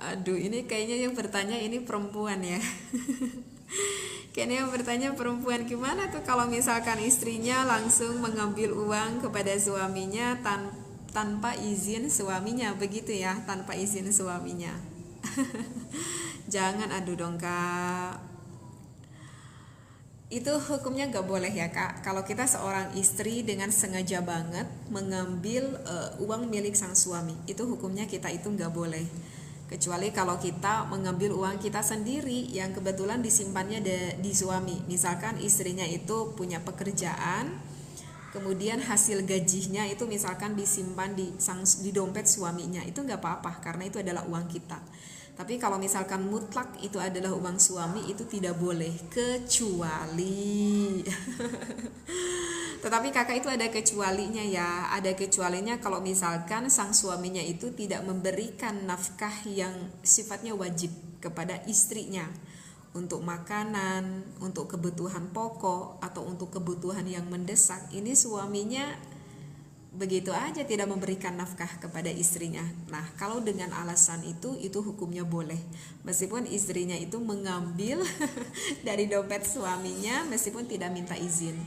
Aduh, ini kayaknya yang bertanya ini perempuan ya. Kayaknya yang bertanya perempuan, gimana tuh kalau misalkan istrinya langsung mengambil uang kepada suaminya tanpa izin suaminya, begitu ya, tanpa izin suaminya. Jangan, aduh dong kak. Itu hukumnya nggak boleh ya kak. Kalau kita seorang istri dengan sengaja banget mengambil uang milik sang suami, itu hukumnya kita itu nggak boleh. Kecuali kalau kita mengambil uang kita sendiri yang kebetulan disimpannya di suami. Misalkan istrinya itu punya pekerjaan, kemudian hasil gajinya itu misalkan disimpan di dompet suaminya, itu nggak apa-apa karena itu adalah uang kita. Tapi kalau misalkan mutlak itu adalah uang suami, itu tidak boleh, kecuali tetapi kakak itu ada kecualinya ya. Ada kecualinya kalau misalkan sang suaminya itu tidak memberikan nafkah yang sifatnya wajib kepada istrinya untuk makanan, untuk kebutuhan pokok, atau untuk kebutuhan yang mendesak. Ini suaminya begitu aja tidak memberikan nafkah kepada istrinya. Nah, kalau dengan alasan itu hukumnya boleh. Meskipun istrinya itu mengambil dari dompet suaminya meskipun tidak minta izin.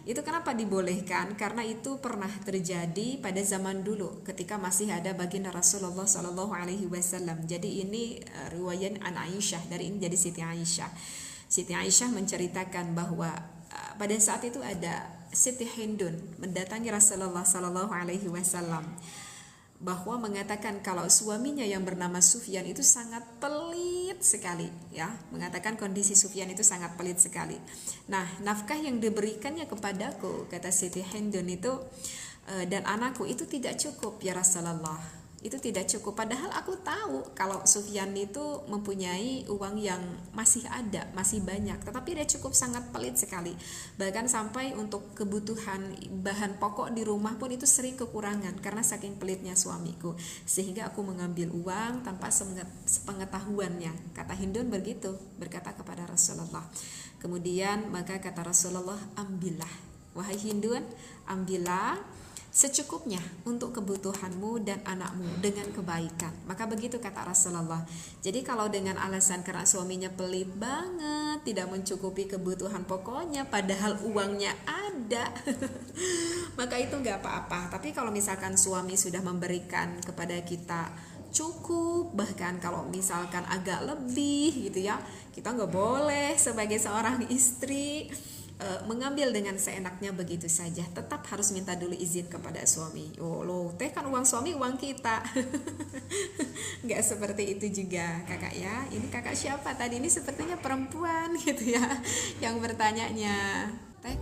Itu kenapa dibolehkan? Karena itu pernah terjadi pada zaman dulu ketika masih ada baginda Rasulullah Shallallahu Alaihi Wasallam. Jadi ini riwayat an Aisyah, dari ini jadi Siti Aisyah. Siti Aisyah menceritakan bahwa pada saat itu ada Siti Hindun mendatangi Rasulullah Shallallahu Alaihi Wasallam, bahwa mengatakan kalau suaminya yang bernama Sufyan itu sangat pelit sekali ya, mengatakan kondisi Sufyan itu sangat pelit sekali. Nah, nafkah yang diberikannya kepadaku, kata Siti Hindun itu, dan anakku itu tidak cukup ya Rasulullah, itu tidak cukup. Padahal aku tahu kalau Sufyan itu mempunyai uang yang masih ada, masih banyak, tetapi dia cukup sangat pelit sekali. Bahkan sampai untuk kebutuhan bahan pokok di rumah pun itu sering kekurangan karena saking pelitnya suamiku. Sehingga aku mengambil uang tanpa sepengetahuannya. Kata Hindun begitu, berkata kepada Rasulullah. Kemudian maka kata Rasulullah, ambillah wahai Hindun, ambillah secukupnya untuk kebutuhanmu dan anakmu dengan kebaikan. Maka begitu kata Rasulullah. Jadi kalau dengan alasan karena suaminya pelit banget, tidak mencukupi kebutuhan pokoknya padahal uangnya ada, maka itu nggak apa-apa. Tapi kalau misalkan suami sudah memberikan kepada kita cukup, bahkan kalau misalkan agak lebih gitu ya, kita nggak boleh sebagai seorang istri mengambil dengan seenaknya begitu saja. Tetap harus minta dulu izin kepada suami. Oh loh, teh kan uang suami, uang kita. Nggak seperti itu juga kakak ya. Ini kakak siapa tadi? Ini sepertinya perempuan gitu ya yang bertanyanya. Teh